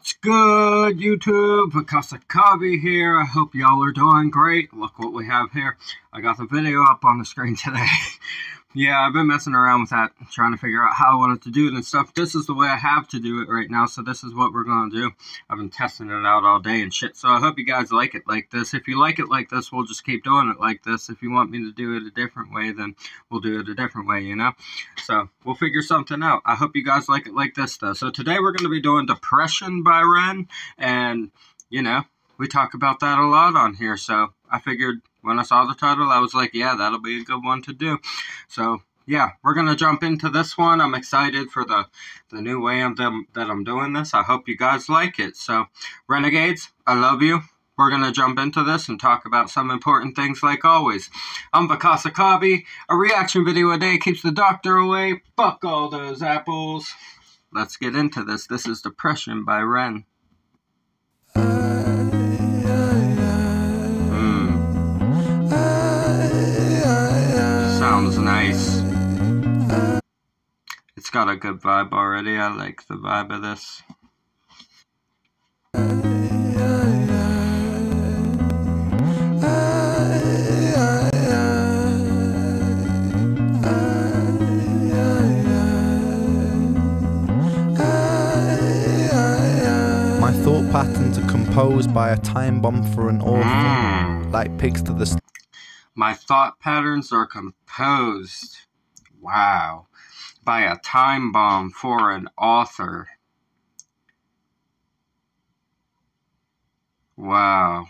What's good, YouTube? Vakasakabi here. I hope y'all are doing great. Look what we have here. I got the video up on the screen today. Yeah, I've been messing around with that, trying to figure out how I wanted to do it and stuff. This is the way I have to do it right now, so this is what we're going to do. I've been testing it out all day and shit, so I hope you guys like it like this. If you like it like this, we'll just keep doing it like this. If you want me to do it a different way, then we'll do it a different way, you know? So, we'll figure something out. I hope you guys like it like this, though. So today we're going to be doing Depression by Ren, and, you know, we talk about that a lot on here, so I figured when I saw the title, I was like, yeah, that'll be a good one to do. So, yeah, we're going to jump into this one. I'm excited for the new way that I'm doing this. I hope you guys like it. So, Renegades, I love you. We're going to jump into this and talk about some important things like always. I'm Vakasakabi. A reaction video a day keeps the doctor away. Fuck all those apples. Let's get into this. This is Depression by Ren. Sounds nice. It's got a good vibe already. I like the vibe of this. My thought patterns are composed by a time bomb for an author, like pigs to the... My thought patterns are composed, wow, by a time bomb for an author. Wow.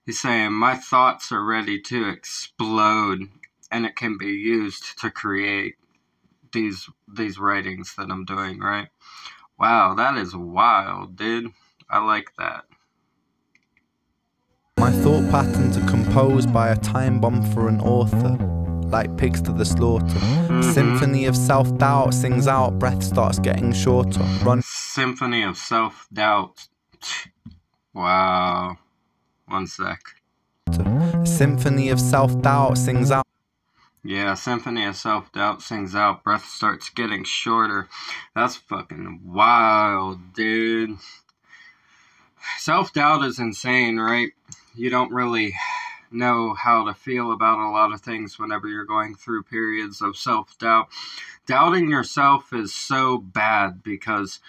He's saying my thoughts are ready to explode, and it can be used to create these writings that I'm doing, right? Wow, that is wild, dude. I like that. My thought patterns are composed by a time bomb for an author, like pigs to the slaughter. Symphony of self-doubt sings out, breath starts getting shorter. Run. Symphony of self-doubt. Wow. One sec. Symphony of self-doubt sings out. Yeah, Symphony of Self-Doubt sings out, breath starts getting shorter. That's fucking wild, dude. Self-doubt is insane, right? You don't really know how to feel about a lot of things whenever you're going through periods of self-doubt. Doubting yourself is so bad because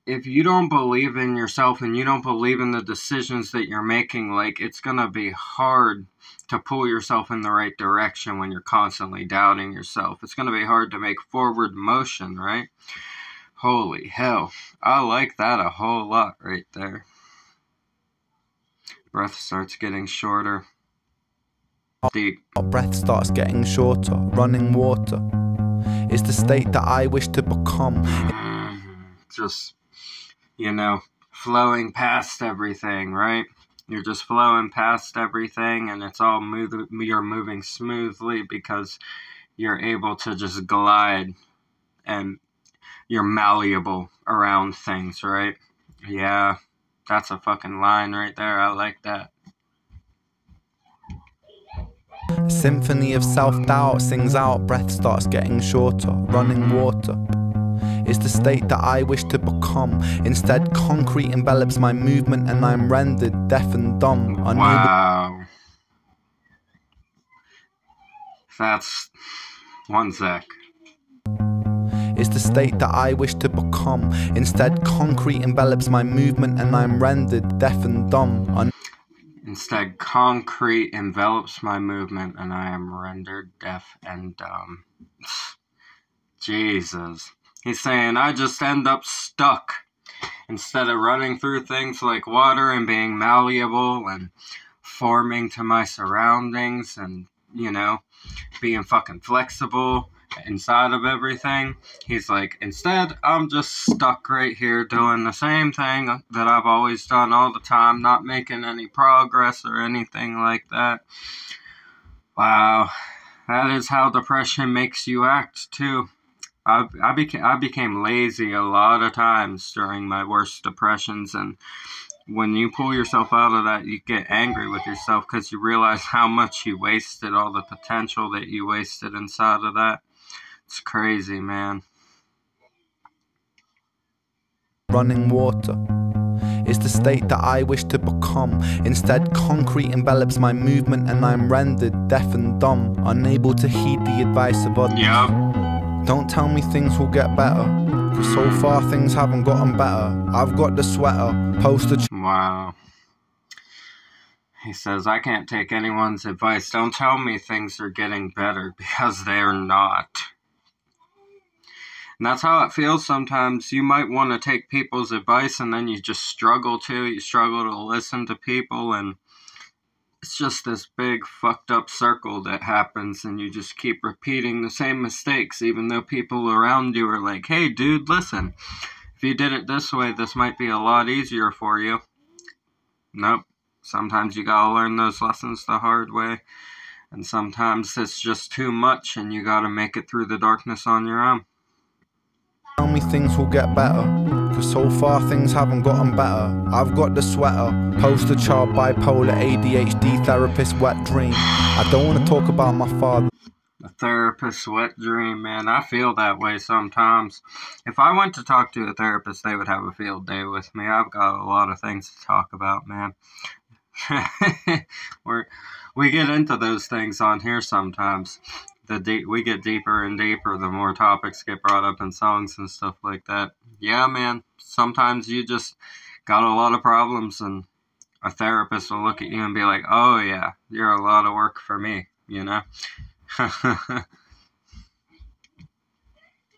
if you don't believe in yourself and you don't believe in the decisions that you're making, like, it's gonna be hard to pull yourself in the right direction when you're constantly doubting yourself. It's gonna be hard to make forward motion, right? Holy hell. I like that a whole lot right there. Breath starts getting shorter. Deep. Breath starts getting shorter. Running water is the state that I wish to become. Just, you know, flowing past everything, right? You're just flowing past everything, and it's all you're moving smoothly because you're able to just glide, and you're malleable around things, right? Yeah, that's a fucking line right there. I like that. Symphony of self-doubt sings out, breath starts getting shorter. Running water is the state that I wish to become. Instead, concrete envelops my movement and I'm rendered deaf and dumb. Wow. That's... one sec. Is the state that I wish to become. Instead, concrete envelops my movement and I'm rendered deaf and dumb. Instead, concrete envelops my movement and I am rendered deaf and dumb. Jesus. He's saying I just end up stuck. Instead of running through things like water and being malleable and forming to my surroundings and, you know, being fucking flexible inside of everything, he's like, instead, I'm just stuck right here doing the same thing that I've always done all the time, not making any progress or anything like that. Wow. That is how depression makes you act, too. I became lazy a lot of times during my worst depressions, and when you pull yourself out of that, you get angry with yourself because you realize how much you wasted, all the potential that you wasted inside of that. It's crazy, man. running water. It's the state that I wish to become. Instead, concrete envelops my movement and I'm rendered deaf and dumb, unable to heed the advice of others. Yep. Don't tell me things will get better, cause so far things haven't gotten better. I've got the sweater, poster. Wow. He says, I can't take anyone's advice. Don't tell me things are getting better, because they're not. And that's how it feels sometimes. You might want to take people's advice and then you just struggle to. You struggle to listen to people, and it's just this big fucked up circle that happens, and you just keep repeating the same mistakes even though people around you are like, hey dude, listen, if you did it this way, this might be a lot easier for you. Nope. Sometimes you gotta learn those lessons the hard way, and sometimes it's just too much and you gotta make it through the darkness on your own. Tell me things will get better, cause so far things haven't gotten better. I've got the sweater, poster child, bipolar, ADHD, therapist, wet dream. I don't want to talk about my father. The therapist's wet dream, man. I feel that way sometimes. If I went to talk to a therapist, they would have a field day with me. I've got a lot of things to talk about, man. We get into those things on here sometimes. We get deeper and deeper the more topics get brought up in songs and stuff like that. Yeah, man. Sometimes you just got a lot of problems, and a therapist will look at you and be like, oh yeah, you're a lot of work for me, you know?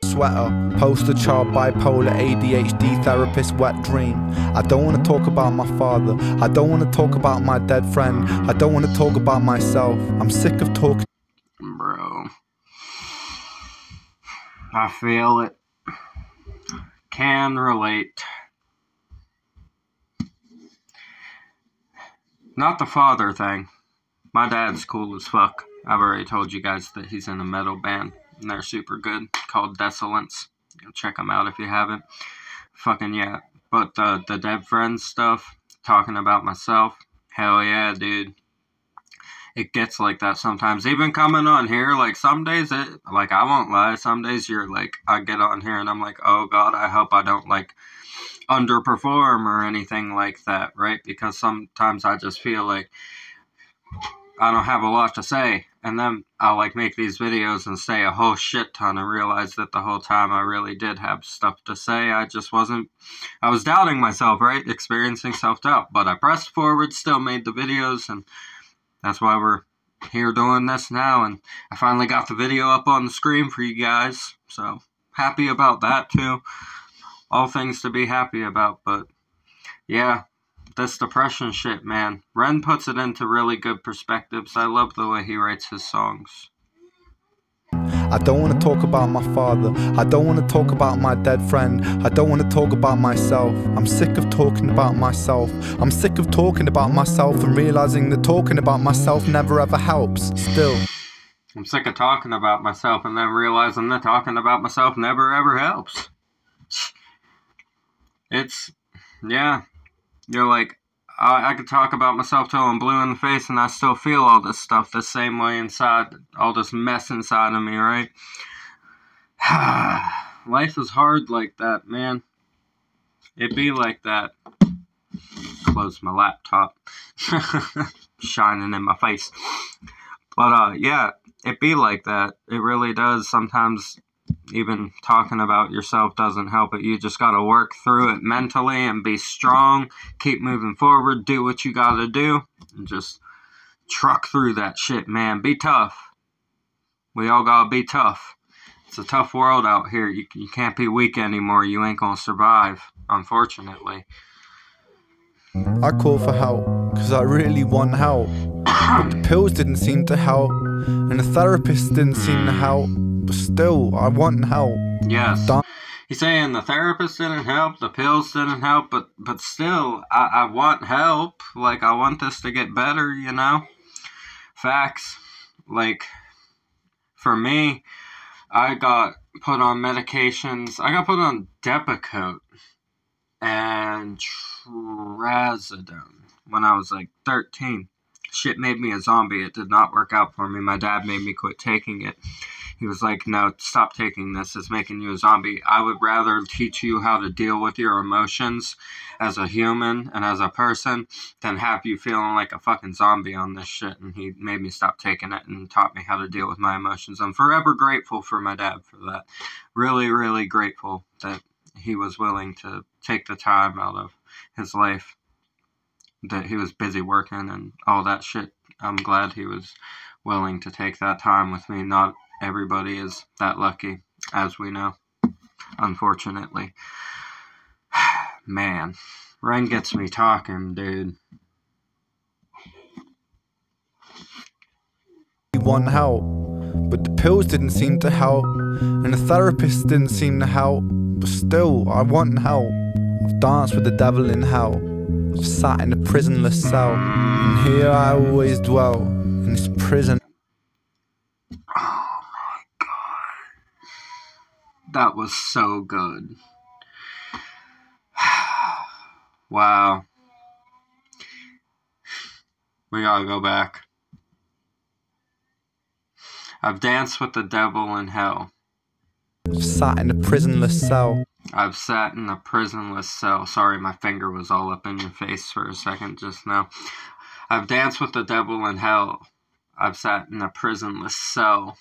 Sweater, poster child, bipolar, ADHD, therapist, wet dream. I don't want to talk about my father. I don't want to talk about my dead friend. I don't want to talk about myself. I'm sick of talking. Bro, I feel it. Can relate. Not the father thing. My dad's cool as fuck. I've already told you guys that he's in a metal band, and they're super good, called Desolence. Go check them out if you haven't. Fucking yeah. But the dead friends stuff, talking about myself, hell yeah, dude. It gets like that sometimes. Even coming on here, like some days, I won't lie, some days you're like, I get on here and I'm like, oh God, I hope I don't like underperform or anything like that, right? Because sometimes I just feel like I don't have a lot to say, and then I'll like make these videos and say a whole shit ton and realize that the whole time I really did have stuff to say. I was doubting myself, right? Experiencing self-doubt, but I pressed forward, still made the videos, and that's why we're here doing this now, and I finally got the video up on the screen for you guys, so happy about that too. All things to be happy about, but yeah, this depression shit, man. Ren puts it into really good perspectives. I love the way he writes his songs. I don't want to talk about my father. I don't want to talk about my dead friend. I don't want to talk about myself. I'm sick of talking about myself. I'm sick of talking about myself and realizing that talking about myself never ever helps. Still, I'm sick of talking about myself and then realizing that talking about myself never ever helps. Yeah. You're like, I could talk about myself till I'm blue in the face and I still feel all this stuff the same way inside, all this mess inside of me, right? Life is hard like that, man. It be like that. Close my laptop. Shining in my face. But, yeah, it be like that. It really does. Sometimes even talking about yourself doesn't help it. You just gotta work through it mentally and be strong. Keep moving forward. Do what you gotta do. And just truck through that shit, man. Be tough. We all gotta be tough. It's a tough world out here. You can't be weak anymore. You ain't gonna survive, unfortunately. I call for help because I really want help. But the pills didn't seem to help, and the therapist didn't seem to help. But still, I want help. Yes. He's saying the therapist didn't help, the pills didn't help, but still, I want help. Like, I want this to get better, you know? Facts. Like, for me, I got put on medications. I got put on Depakote and Trazodone when I was like 13. Shit made me a zombie. It did not work out for me. My dad made me quit taking it. He was like, no, stop taking this. It's making you a zombie. I would rather teach you how to deal with your emotions as a human and as a person than have you feeling like a fucking zombie on this shit. And he made me stop taking it and taught me how to deal with my emotions. I'm forever grateful for my dad for that. Really, really grateful that he was willing to take the time out of his life, that he was busy working and all that shit. I'm glad he was willing to take that time with me. Not everybody is that lucky, as we know, unfortunately. Man, Ren gets me talking, dude. Want help, but the pills didn't seem to help, and the therapist didn't seem to help. But still, I want help. I've danced with the devil in hell. I've sat in a prisonless cell, and here I always dwell in this prison. Oh my god. That was so good. Wow. We gotta go back. I've danced with the devil in hell. I've sat in a prisonless cell. I've sat in a prisonless cell. Sorry, my finger was all up in your face for a second just now. I've danced with the devil in hell. I've sat in a prisonless cell.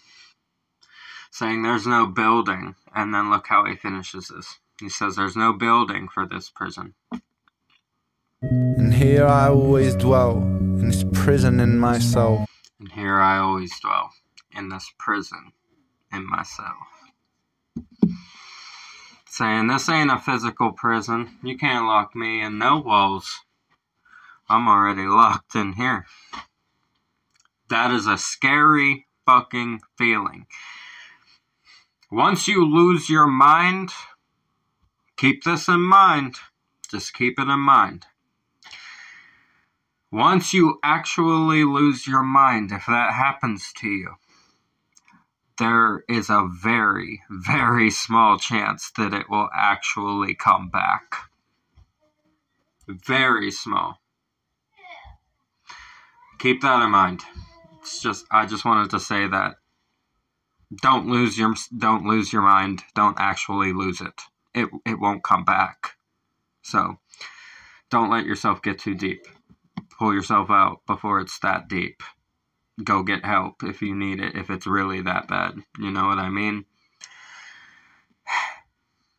Saying there's no building. And then look how he finishes this. He says there's no building for this prison. And here I always dwell in this prison in myself. And here I always dwell in this prison in myself. Saying this ain't a physical prison. You can't lock me in no walls. I'm already locked in here. That is a scary fucking feeling. Once you lose your mind, keep this in mind. Just keep it in mind. Once you actually lose your mind, if that happens to you, there is a very, very small chance that it will actually come back. Very small. Keep that in mind. I just wanted to say that. Don't lose your mind. Don't actually lose it. It won't come back. So, don't let yourself get too deep. Pull yourself out before it's that deep. Go get help if you need it, if it's really that bad. You know what I mean?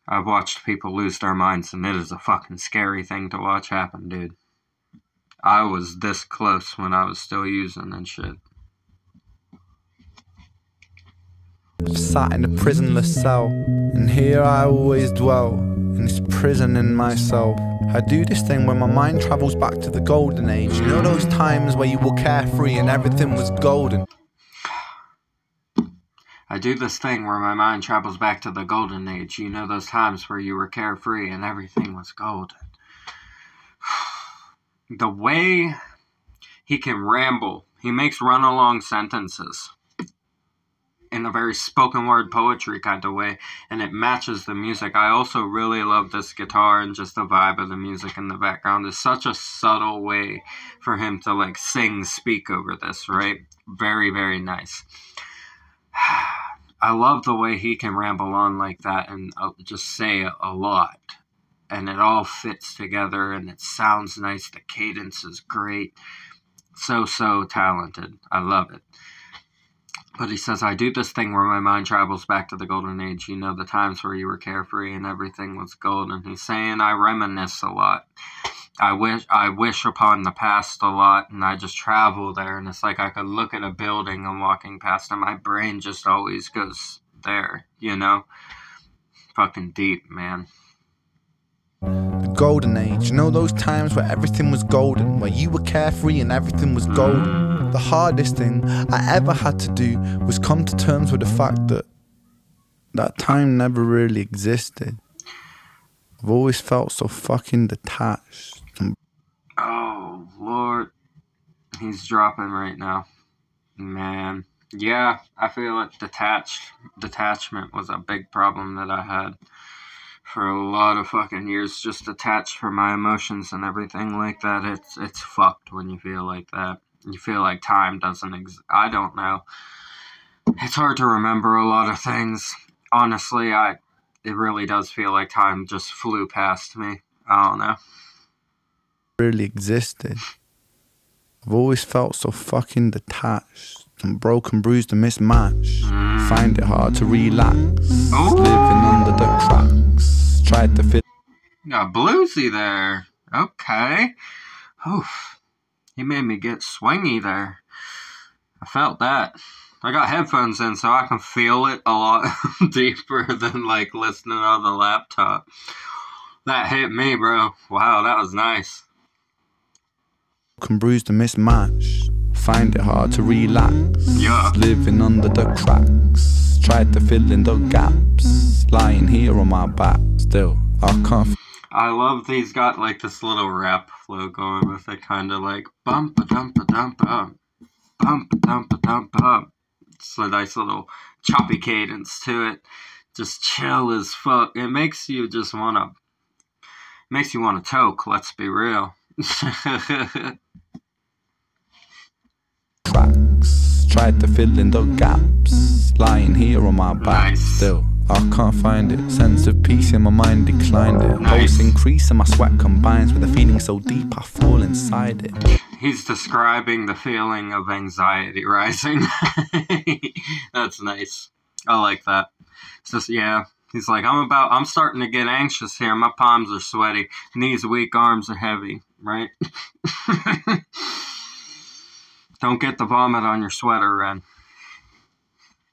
I've watched people lose their minds, and it is a fucking scary thing to watch happen, dude. I was this close when I was still using and shit. I've sat in a prisonless cell, and here I always dwell in this prison in myself. I do this thing where my mind travels back to the golden age. You know those times where you were carefree and everything was golden? I do this thing where my mind travels back to the golden age. You know those times where you were carefree and everything was golden. The way he can ramble, he makes run-along sentences in a very spoken word poetry kind of way, and it matches the music. I also really love this guitar and just the vibe of the music in the background. It's such a subtle way for him to like speak over this, right? Very, very nice. I love the way he can ramble on like that and just say a lot. And it all fits together and it sounds nice. The cadence is great. So talented. I love it. But he says, I do this thing where my mind travels back to the golden age. You know, the times where you were carefree and everything was golden. He's saying, I reminisce a lot. I wish upon the past a lot, and I just travel there. And it's like I could look at a building I'm walking past, and my brain just always goes there, you know? Fucking deep, man. The golden age, you know those times where everything was golden, where you were carefree and everything was golden. The hardest thing I ever had to do was come to terms with the fact that that time never really existed. I've always felt so fucking detached. Oh, Lord. He's dropping right now. Man. Yeah, I feel like detachment was a big problem that I had for a lot of fucking years. Just detached from my emotions and everything like that. It's fucked when you feel like that. You feel like time doesn't exist. I don't know. It's hard to remember a lot of things. Honestly, it really does feel like time just flew past me. I don't know. Really existed. I've always felt so fucking detached. I'm broken, bruised and mismatched. Find it hard to relax. Living under the cracks. Tried to feel. Got bluesy there. Okay. Oof. He made me get swingy there. I felt that. I got headphones in so I can feel it a lot deeper than like listening on the laptop. That hit me, bro. Wow, that was nice. Broken, bruised and mismatched. Find it hard to relax. Yeah. Living under the cracks. Tried to fill in the gaps. Lying here on my back. Still, I can't. I love these got like this little rap flow going with it, kind of like bump a dump a dump up, bump a dump a dump up. It's a nice little choppy cadence to it. Just chill as fuck. It makes you just wanna toke. Let's be real. Tracks. Tried to fill in the gaps. Lying here on my back. Nice. Still, I can't find it. Sense of peace in my mind declined it. Nice. Pulse increase and my sweat combines with a feeling so deep I fall inside it. He's describing the feeling of anxiety rising. That's nice. I like that. It's just, yeah. He's like, I'm starting to get anxious here. My palms are sweaty. Knees weak, arms are heavy. Right? Don't get the vomit on your sweater, Ren.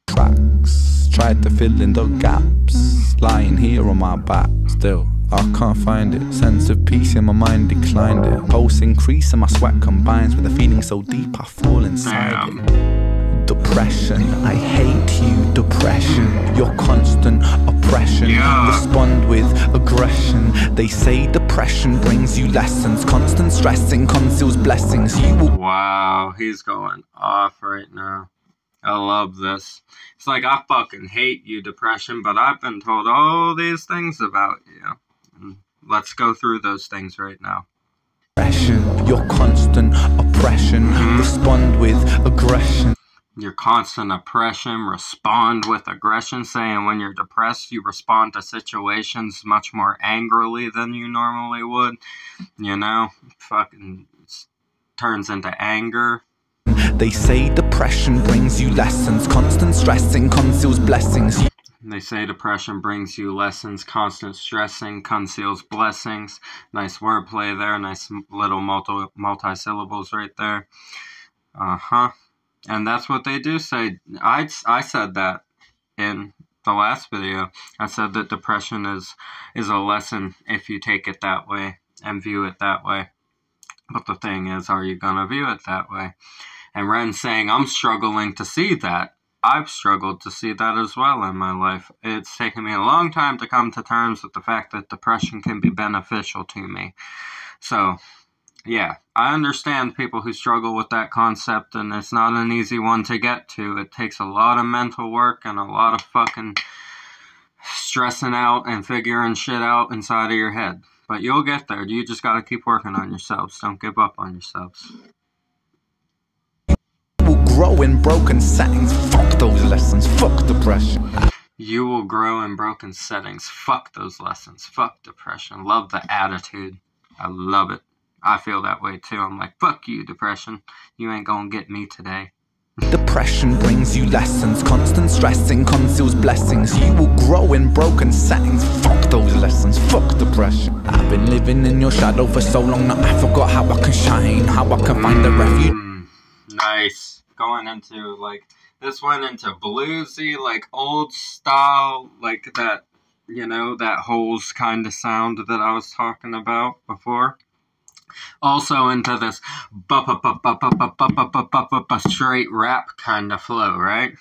Tracks. Tried to fill in the gaps. Lying here on my back. Still, I can't find it. Sense of peace in my mind declined it. Pulse increase and my sweat combines with a feeling so deep I fall inside it. Depression, I hate you, depression. Your constant oppression. Respond with aggression. They say depression brings you lessons. Constant stressing conceals blessings. You will. Wow, he's going off right now. I love this. It's like, I fucking hate you, depression, but I've been told all these things about you. And let's go through those things right now. Your constant oppression. Respond with aggression. Your constant oppression, respond with aggression, saying when you're depressed, you respond to situations much more angrily than you normally would. You know, fucking turns into anger. They say depression brings you lessons. Constant stressing conceals blessings. They say depression brings you lessons. Constant stressing conceals blessings. Nice wordplay there. Nice little multi-syllables right there. And that's what they do say. I said that in the last video. I said that depression is a lesson if you take it that way and view it that way. But the thing is, are you going to view it that way? And Ren's saying, I'm struggling to see that. I've struggled to see that as well in my life. It's taken me a long time to come to terms with the fact that depression can be beneficial to me. So, yeah, I understand people who struggle with that concept, and it's not an easy one to get to. It takes a lot of mental work and a lot of fucking stressing out and figuring shit out inside of your head. But you'll get there. You just got to keep working on yourselves. Don't give up on yourselves. Grow in broken settings. Fuck those lessons. Fuck depression. You will grow in broken settings. Fuck those lessons. Fuck depression. Love the attitude. I love it. I feel that way too. I'm like, fuck you, depression. You ain't gonna get me today. Depression brings you lessons. Constant stressing conceals blessings. You will grow in broken settings. Fuck those lessons. Fuck depression. I've been living in your shadow for so long that I forgot how I can shine. How I can find a refuge. Nice. Going into, like, this went into bluesy, like, old style, like that, you know, that Holes kind of sound that I was talking about before. Also into this straight rap kind of flow, right?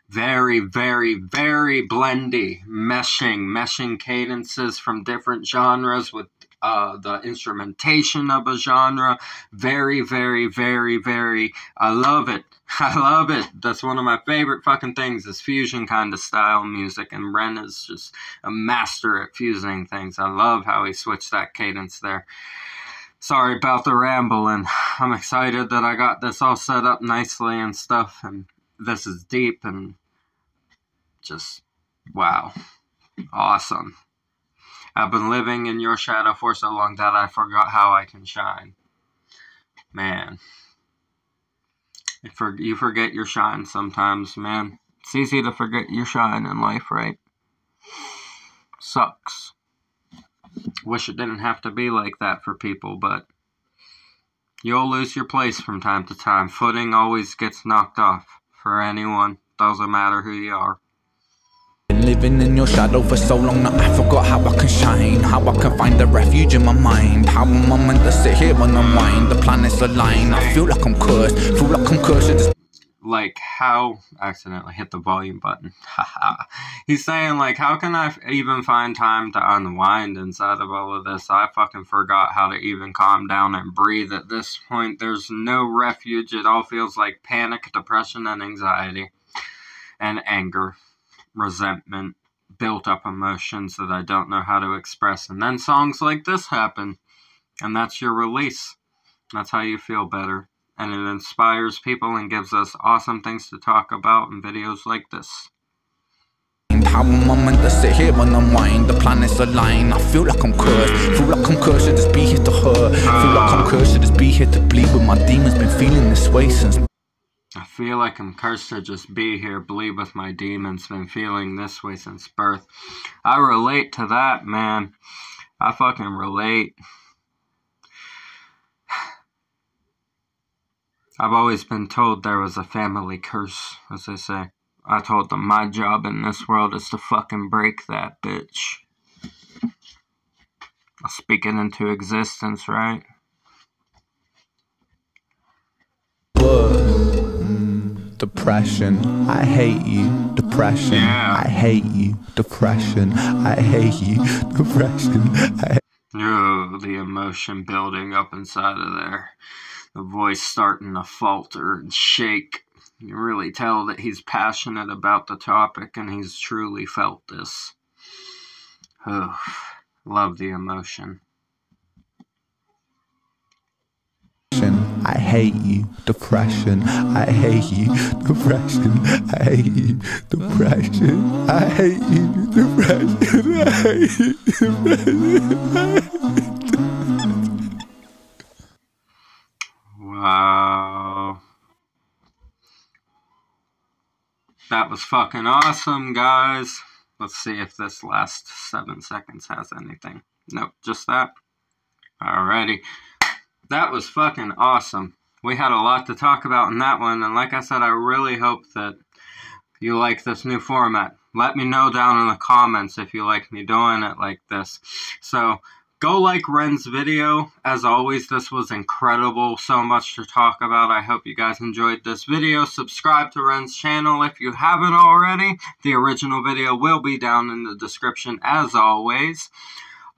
Very, very, very blendy, meshing cadences from different genres with the instrumentation of a genre. Very, very, very, very, I love it. I love it. That's one of my favorite fucking things is fusion kind of style music, and Ren is just a master at fusing things. I love how he switched that cadence there. Sorry about the rambling. I'm excited that I got this all set up nicely and stuff, and this is deep and just, wow, awesome. I've been living in your shadow for so long that I forgot how I can shine. Man. You forget your shine sometimes, man. It's easy to forget your shine in life, right? Sucks. Wish it didn't have to be like that for people, but you'll lose your place from time to time. Footing always gets knocked off for anyone. Doesn't matter who you are. Been living in your shadow for so long that I forgot how I can shine, how I can find a refuge in my mind, how am I meant to sit here and unwind? The planets align, I feel like I'm cursed, Like, how, accidentally hit the volume button. He's saying, like, how can I even find time to unwind inside of all of this? I fucking forgot how to even calm down and breathe at this point. There's no refuge. It all feels like panic, depression, and anxiety, and anger, resentment, built up emotions that I don't know how to express. And then songs like this happen, and that's your release. That's how you feel better. And it inspires people and gives us awesome things to talk about in videos like this. How am I meant to sit here and unwind? The planets align, I feel like I'm cursed. Feel like I'm cursed to just be here to hurt. Feel like I'm cursed to just be here to bleed. But my demons been feeling this way since. I feel like I'm cursed to just be here, bleed with my demons. Been feeling this way since birth. I relate to that, man. I fucking relate. I've always been told there was a family curse, as they say. I told them my job in this world is to fucking break that bitch. I'll speak it into existence, right? Depression, I hate you. Depression, yeah. I hate you. Depression, I hate you. Depression, Oh, the emotion building up inside of there. The voice starting to falter and shake. You really tell that he's passionate about the topic and he's truly felt this. Oh, love the emotion. I hate you. Depression, I hate you. Depression, I hate you. Depression, I hate you. Depression, I hate you. Depression. Wow. That was fucking awesome, guys. Let's see if this last 7 seconds has anything. Nope, just that. Alrighty. That was fucking awesome. We had a lot to talk about in that one, and like I said, I really hope that you like this new format. Let me know down in the comments if you like me doing it like this. So, go like Ren's video. As always, this was incredible. So much to talk about. I hope you guys enjoyed this video. Subscribe to Ren's channel if you haven't already. The original video will be down in the description as always.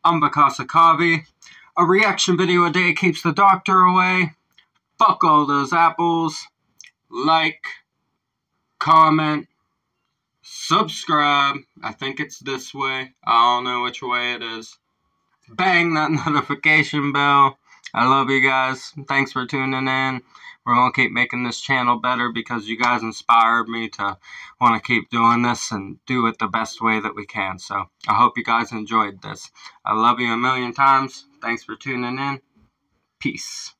I'm talkative. A reaction video a day keeps the doctor away. Fuck all those apples. Like, comment, subscribe. I think it's this way. I don't know which way it is. Bang that notification bell. I love you guys. Thanks for tuning in. We're going to keep making this channel better because you guys inspired me to want to keep doing this and do it the best way that we can. So I hope you guys enjoyed this. I love you a million times. Thanks for tuning in. Peace.